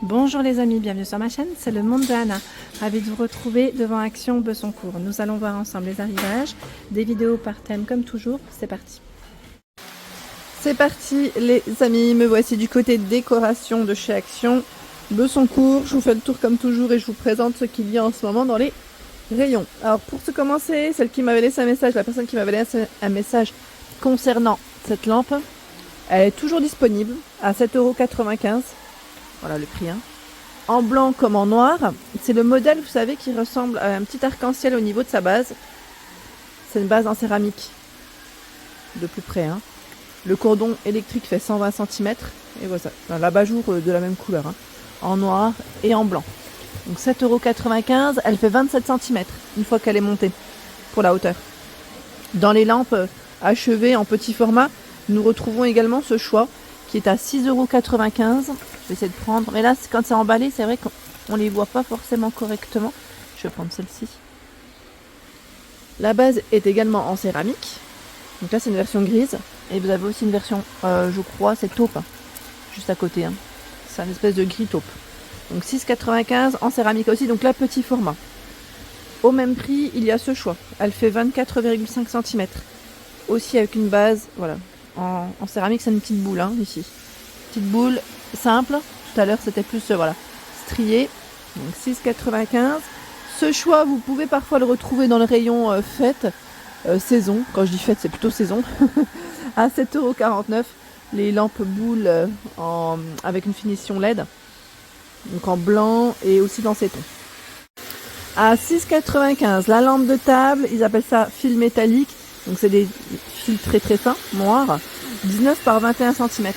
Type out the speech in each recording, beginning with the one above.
Bonjour les amis, bienvenue sur ma chaîne, c'est le monde de Anna. Ravie de vous retrouver devant Action Besoncourt. Nous allons voir ensemble les arrivages, des vidéos par thème comme toujours, c'est parti. C'est parti les amis, me voici du côté décoration de chez Action Besoncourt. Je vous fais le tour comme toujours et je vous présente ce qu'il y a en ce moment dans les rayons. Alors pour se commencer, celle qui m'avait laissé un message, la personne qui m'avait laissé un message concernant cette lampe, elle est toujours disponible à 7,95 €. Voilà le prix, hein. En blanc comme en noir. C'est le modèle, vous savez, qui ressemble à un petit arc-en-ciel au niveau de sa base. C'est une base en céramique. De plus près, hein. Le cordon électrique fait 120 cm. Et voilà, l'abat-jour de la même couleur, hein. En noir et en blanc. Donc 7,95 €. Elle fait 27 cm une fois qu'elle est montée pour la hauteur. Dans les lampes achevées en petit format, nous retrouvons également ce choix qui est à 6,95 €. Je vais essayer de prendre. Mais là, quand c'est emballé, c'est vrai qu'on ne les voit pas forcément correctement. Je vais prendre celle-ci. La base est également en céramique. Donc là, c'est une version grise. Et vous avez aussi une version, je crois, c'est taupe. Juste à côté, hein. C'est une espèce de gris taupe. Donc 6,95 € en céramique aussi. Donc là, petit format. Au même prix, il y a ce choix. Elle fait 24,5 cm. Aussi avec une base, voilà. En céramique, c'est une petite boule, hein, ici. Petite boule simple. Tout à l'heure, c'était plus, voilà, strié. Donc 6,95 €. Ce choix, vous pouvez parfois le retrouver dans le rayon fête, saison. Quand je dis fête, c'est plutôt saison. À 7,49 €. Les lampes boules avec une finition LED. Donc en blanc et aussi dans ces tons. À 6,95 €. La lampe de table, ils appellent ça fil métallique. Donc c'est des fils très très fins, noirs, 19 par 21 cm.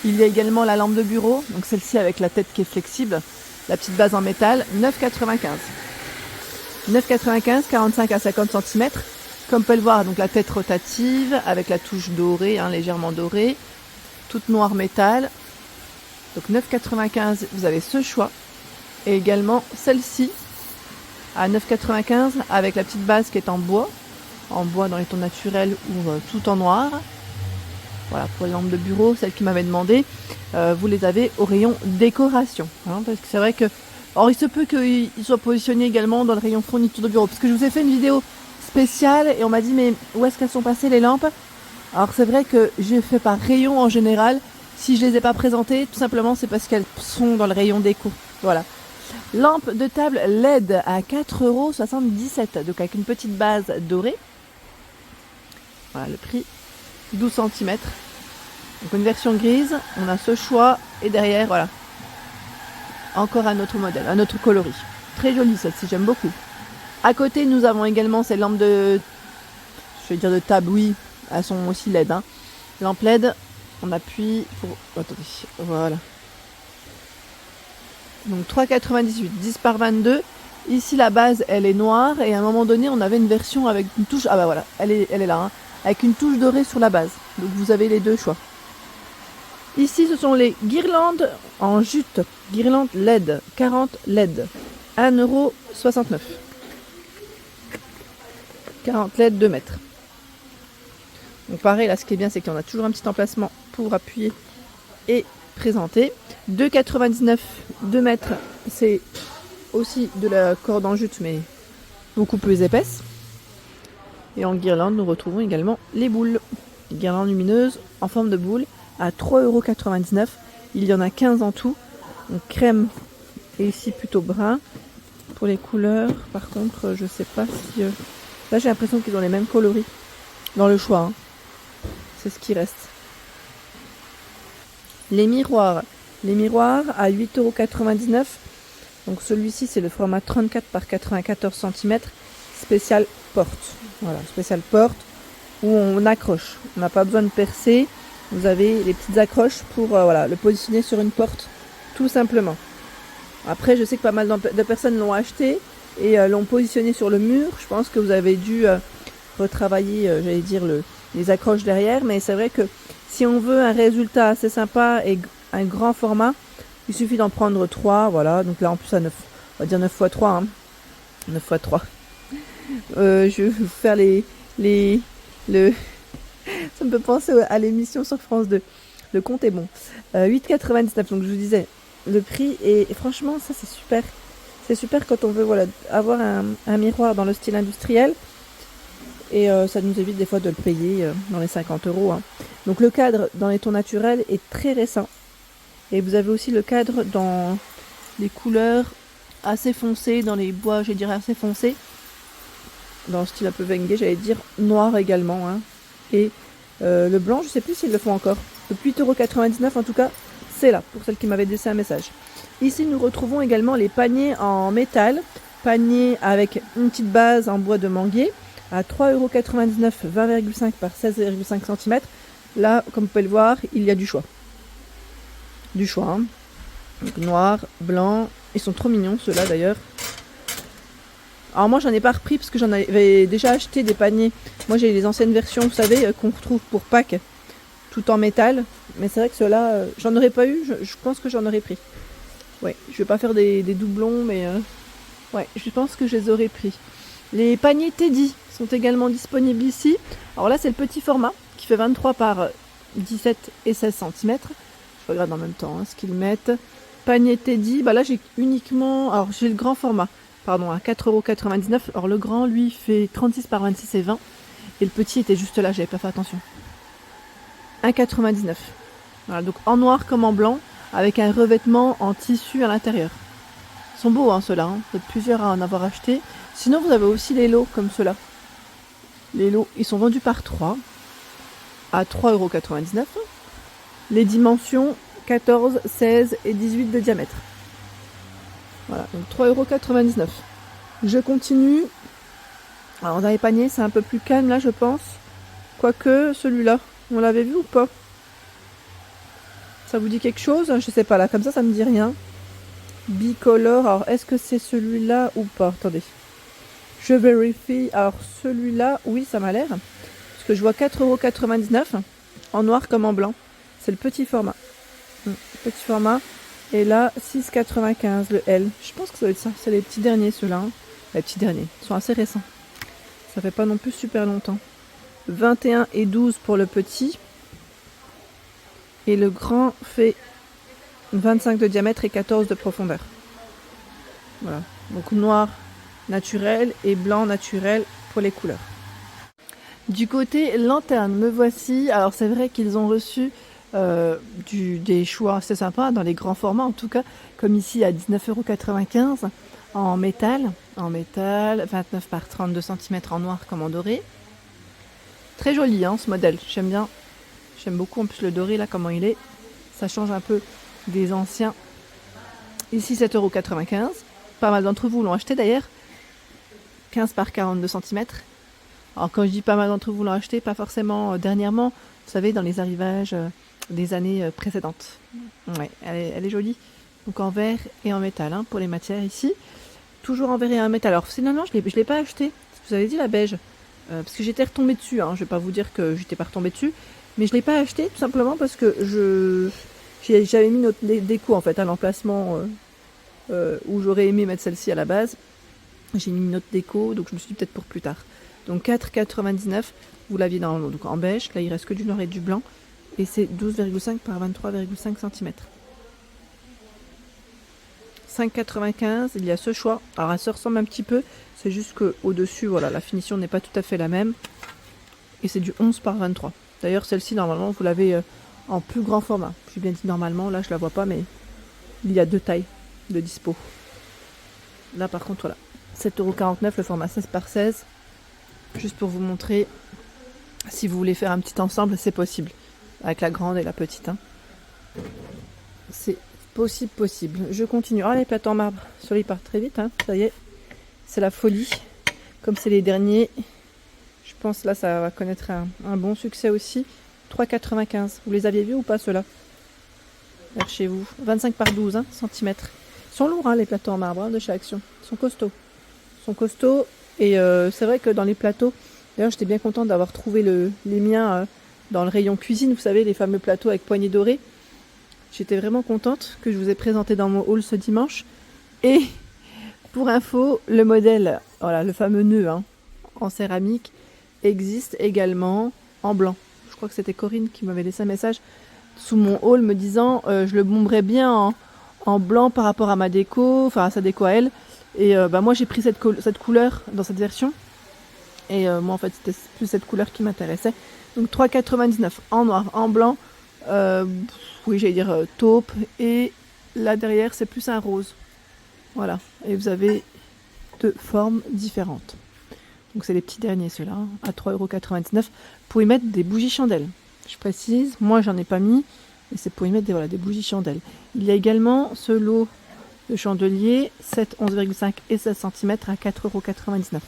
Il y a également la lampe de bureau, donc celle-ci avec la tête qui est flexible, la petite base en métal, 9,95 €. 9,95 €, 45 à 50 cm. Comme on peut le voir, donc la tête rotative avec la touche dorée, hein, légèrement dorée, toute noire métal. Donc 9,95 €, vous avez ce choix. Et également celle-ci à 9,95 € avec la petite base qui est en bois dans les tons naturels ou tout en noir. Voilà, pour les lampes de bureau, celles qui m'avaient demandé, vous les avez au rayon décoration, hein, parce que c'est vrai que, alors il se peut qu'ils soient positionnés également dans le rayon fourniture de bureau, parce que je vous ai fait une vidéo spéciale et on m'a dit mais où est-ce qu'elles sont passées les lampes? Alors c'est vrai que j'ai fait par rayon en général. Si je les ai pas présentées, tout simplement c'est parce qu'elles sont dans le rayon déco. Voilà. Lampe de table LED à 4,77 €, donc avec une petite base dorée. Voilà le prix, 12 cm. Donc une version grise, on a ce choix et derrière, voilà, encore un autre modèle, un autre coloris. Très jolie celle-ci, j'aime beaucoup. À côté, nous avons également ces lampes de, je vais dire de table, oui, elles sont aussi LED, hein. Lampe LED, on appuie pour, attendez, voilà. Donc 3,98 €, 10 par 22. Ici la base elle est noire et à un moment donné on avait une version avec une touche, ah bah voilà, elle est là, hein, avec une touche dorée sur la base. Donc vous avez les deux choix. Ici ce sont les guirlandes en jute, guirlandes LED, 40 LED, 1,69 €. 40 LED 2 mètres. Donc pareil, là ce qui est bien c'est qu'on a toujours un petit emplacement pour appuyer et présenter. 2,99 €, 2 mètres, c'est aussi de la corde en jute mais beaucoup plus épaisse. Et en guirlande, nous retrouvons également les boules. Les guirlandes lumineuses en forme de boule à 3,99 €. Il y en a 15 en tout. Donc crème et ici plutôt brun. Pour les couleurs, par contre, je sais pas si... Là j'ai l'impression qu'ils ont les mêmes coloris dans le choix, hein. C'est ce qui reste. Les miroirs. Les miroirs à 8,99 €. Donc celui-ci c'est le format 34 par 94 cm. Spécial porte. Voilà, spécial porte où on accroche. On n'a pas besoin de percer. Vous avez les petites accroches pour voilà, le positionner sur une porte. Tout simplement. Après je sais que pas mal de personnes l'ont acheté et l'ont positionné sur le mur. Je pense que vous avez dû retravailler, j'allais dire, les accroches derrière. Mais c'est vrai que si on veut un résultat assez sympa et un grand format, il suffit d'en prendre 3, voilà. Donc là en plus à 9, on va dire 9 x 3, hein. 9 x 3. Je vais vous faire le... Ça me peut penser à l'émission sur France 2. Le compte est bon. 8,99, donc je vous disais, le prix est franchement, ça c'est super. C'est super quand on veut voilà, avoir un miroir dans le style industriel. Et ça nous évite des fois de le payer dans les 50 €. Hein. Donc le cadre dans les tons naturels est très récent. Et vous avez aussi le cadre dans les couleurs assez foncées, dans les bois, je dirais assez foncés. Dans le style un peu Wenge, j'allais dire noir également. Hein. Et le blanc, je ne sais plus s'ils le font encore. Donc 8,99 € en tout cas, c'est là, pour celle qui m'avait laissé un message. Ici, nous retrouvons également les paniers en métal. Panier avec une petite base en bois de manguier à 3,99 €, 20,5 par 16,5 cm. Là, comme vous pouvez le voir, il y a du choix. Du choix. Hein. Donc, noir, blanc. Ils sont trop mignons, ceux-là d'ailleurs. Alors moi, j'en ai pas repris parce que j'en avais déjà acheté des paniers. Moi, j'ai les anciennes versions, vous savez, qu'on retrouve pour Pâques, tout en métal. Mais c'est vrai que ceux-là, j'en aurais pas eu. Je pense que j'en aurais pris. Ouais, je vais pas faire des doublons, mais ouais, je pense que je les aurais pris. Les paniers Teddy sont également disponibles ici. Alors là, c'est le petit format qui fait 23 par 17 et 16 cm. Je regarde en même temps ce qu'ils mettent. Panier Teddy, bah là j'ai uniquement... Alors j'ai le grand format, pardon, à 4,99 €. Alors le grand, lui, fait 36 par 26 et 20. Et le petit était juste là, j'avais pas fait attention. 1,99 €. Voilà, donc en noir comme en blanc, avec un revêtement en tissu à l'intérieur. Ils sont beaux hein, ceux-là, hein. Vous êtes plusieurs à en avoir acheté. Sinon vous avez aussi les lots comme ceux-là. Les lots, ils sont vendus par 3 à 3,99 €. Les dimensions 14, 16 et 18 de diamètre. Voilà, donc 3,99 €. Je continue. Alors dans les paniers, c'est un peu plus calme là, je pense. Quoique celui-là, on l'avait vu ou pas? Ça vous dit quelque chose? Je sais pas, là, comme ça me dit rien. Bicolore, alors est-ce que c'est celui-là ou pas? Attendez. Je vérifie. Alors celui-là, oui, ça m'a l'air. Parce que je vois 4,99 € en noir comme en blanc. C'est le petit format. Petit format. Et là, 6,95 € le L. Je pense que ça doit être ça. C'est les petits derniers, ceux-là. Hein. Les petits derniers. Ils sont assez récents. Ça fait pas non plus super longtemps. 21 et 12 pour le petit. Et le grand fait 25 de diamètre et 14 de profondeur. Voilà. Donc noir naturel et blanc naturel pour les couleurs. Du côté lanterne, me voici. Alors c'est vrai qu'ils ont reçu des choix assez sympas, dans les grands formats en tout cas, comme ici à 19,95 € en métal, 29 par 32 cm en noir comme en doré. Très joli hein, ce modèle, j'aime bien. J'aime beaucoup en plus le doré là, comment il est. Ça change un peu des anciens. Ici 7,95 €. Pas mal d'entre vous l'ont acheté d'ailleurs. 15 par 42 cm. Alors quand je dis pas mal d'entre vous l'ont acheté, pas forcément dernièrement, vous savez, dans les arrivages des années précédentes. Ouais, elle est jolie. Donc en verre et en métal hein, pour les matières ici. Toujours en verre et en métal. Alors finalement, je l'ai pas acheté. Vous avez dit la beige. Parce que j'étais retombée dessus. Hein. Je vais pas vous dire que j'étais pas retombée dessus. Mais je l'ai pas acheté tout simplement parce que j'avais mis notre déco en fait à l'emplacement où j'aurais aimé mettre celle-ci à la base. J'ai mis notre déco, donc je me suis dit peut-être pour plus tard. Donc 4,99 €, vous l'aviez donc en beige, là il reste que du noir et du blanc. Et c'est 12,5 par 23,5 cm. 5,95 €, il y a ce choix. Alors elle se ressemble un petit peu, c'est juste qu'au dessus, voilà, la finition n'est pas tout à fait la même. Et c'est du 11 par 23. D'ailleurs celle-ci normalement vous l'avez en plus grand format. J'ai bien dit normalement, là je la vois pas, mais il y a 2 tailles de dispo. Là par contre voilà. 7,49 € le format 16 par 16. Juste pour vous montrer, si vous voulez faire un petit ensemble, c'est possible. Avec la grande et la petite. Hein. C'est possible. Je continue. Oh, les plateaux en marbre. Sur les partent très vite. Hein. Ça y est. C'est la folie. Comme c'est les derniers. Je pense là, ça va connaître un bon succès aussi. 3,95 €. Vous les aviez vus ou pas ceux-là? Vers chez vous. 25 par 12 cm. Ils sont lourds, hein, les plateaux en marbre de chez Action. Ils sont costauds. Et c'est vrai que dans les plateaux, d'ailleurs j'étais bien contente d'avoir trouvé les miens dans le rayon cuisine, vous savez, les fameux plateaux avec poignées dorées. J'étais vraiment contente que je vous ai présenté dans mon haul ce dimanche. Et pour info, le modèle, voilà, le fameux nœud en céramique, existe également en blanc. Je crois que c'était Corinne qui m'avait laissé un message. sous mon haul me disant je le bomberais bien en blanc par rapport à ma déco, enfin à sa déco à elle. Et moi j'ai pris cette couleur dans cette version. Et moi en fait c'était plus cette couleur qui m'intéressait. Donc 3,99 en noir, en blanc, oui j'allais dire taupe. Et là derrière c'est plus un rose. Voilà, et vous avez deux formes différentes. Donc c'est les petits derniers ceux-là, hein, à 3,99 €, pour y mettre des bougies chandelles. Je précise, moi j'en ai pas mis, et c'est pour y mettre des bougies chandelles. Il y a également ce lot de chandeliers, 7, 11,5 et 16 cm à 4,99 €.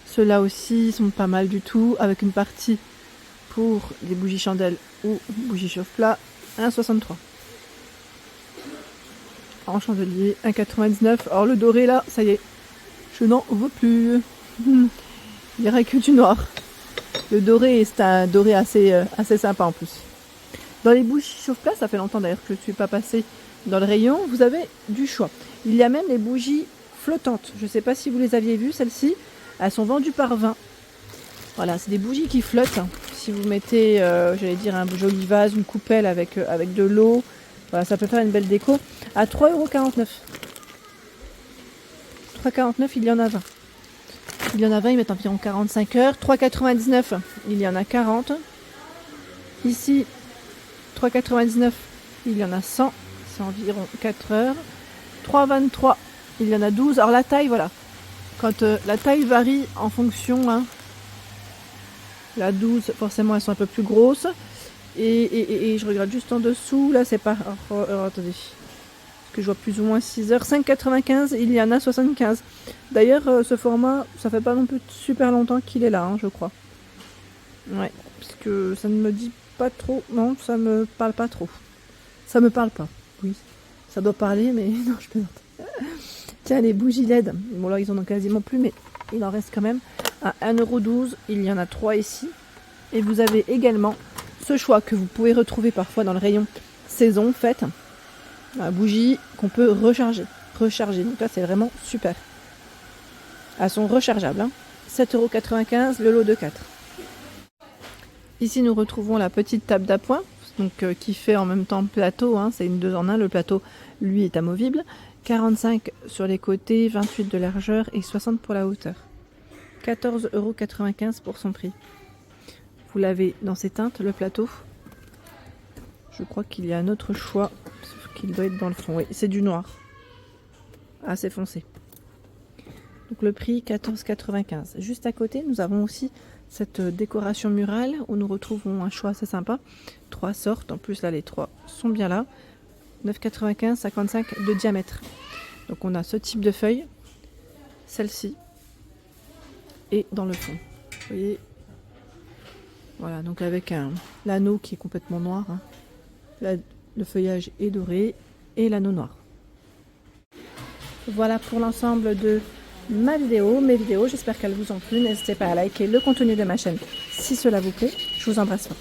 Ceux-là aussi sont pas mal du tout, avec une partie pour les bougies chandelles ou bougies chauffe-plat, 1,63 €. En chandelier, 1,99 €. Alors le doré là, ça y est, je n'en veux plus. Il n'y aurait que du noir. Le doré, c'est un doré assez sympa en plus. Dans les bougies chauffe-plat, ça fait longtemps d'ailleurs que je ne suis pas passée dans le rayon, vous avez du choix. Il y a même les bougies flottantes. Je ne sais pas si vous les aviez vues, celles-ci. Elles sont vendues par 20. Voilà, c'est des bougies qui flottent. Si vous mettez, j'allais dire, un joli vase, une coupelle avec de l'eau, voilà, ça peut faire une belle déco. À 3,49 €. 3,49 €, il y en a 20. Il y en a 20, ils mettent environ 45 heures. 3,99 €, il y en a 40. Ici, 3,99 €, il y en a 100. C'est environ 4 heures. 3,23 €, il y en a 12. Alors la taille, voilà. Quand la taille varie en fonction, hein, la 12, forcément, elles sont un peu plus grosses. Et je regarde juste en dessous. Là, c'est pas... attendez. Parce que je vois plus ou moins 6 heures. 5,95, il y en a 75. D'ailleurs, ce format, ça fait pas non plus super longtemps qu'il est là, hein, je crois. Ouais, parce que ça ne me dit pas trop. Non, ça me parle pas trop. Ça me parle pas. Oui, ça doit parler, mais non, je plaisante. Tiens, les bougies LED. Bon, là, ils en ont quasiment plus, mais il en reste quand même. À 1,12 €, il y en a 3 ici. Et vous avez également ce choix que vous pouvez retrouver parfois dans le rayon saison, fête. La bougie qu'on peut recharger. Donc là, c'est vraiment super. Elles sont rechargeables. Hein. 7,95 € le lot de 4. Ici, nous retrouvons la petite table d'appoint, donc qui fait en même temps plateau. Hein, c'est une 2 en 1. Le plateau, lui, est amovible. 45 sur les côtés, 28 de largeur et 60 pour la hauteur. 14,95 € pour son prix. Vous l'avez dans ces teintes, le plateau. Je crois qu'il y a un autre choix, sauf qu'il doit être dans le fond. Oui, c'est du noir. Assez foncé. Donc le prix, 14,95 €. Juste à côté, nous avons aussi cette décoration murale où nous retrouvons un choix assez sympa. 3 sortes, en plus là les 3 sont bien là. 9,95 €, 55 de diamètre. Donc on a ce type de feuille, celle-ci, et dans le fond. Vous voyez, voilà, donc avec l'anneau qui est complètement noir. Hein. Là, le feuillage est doré et l'anneau noir. Voilà pour l'ensemble de mes vidéos. J'espère qu'elles vous ont plu. N'hésitez pas à liker le contenu de ma chaîne si cela vous plaît. Je vous embrasse fort.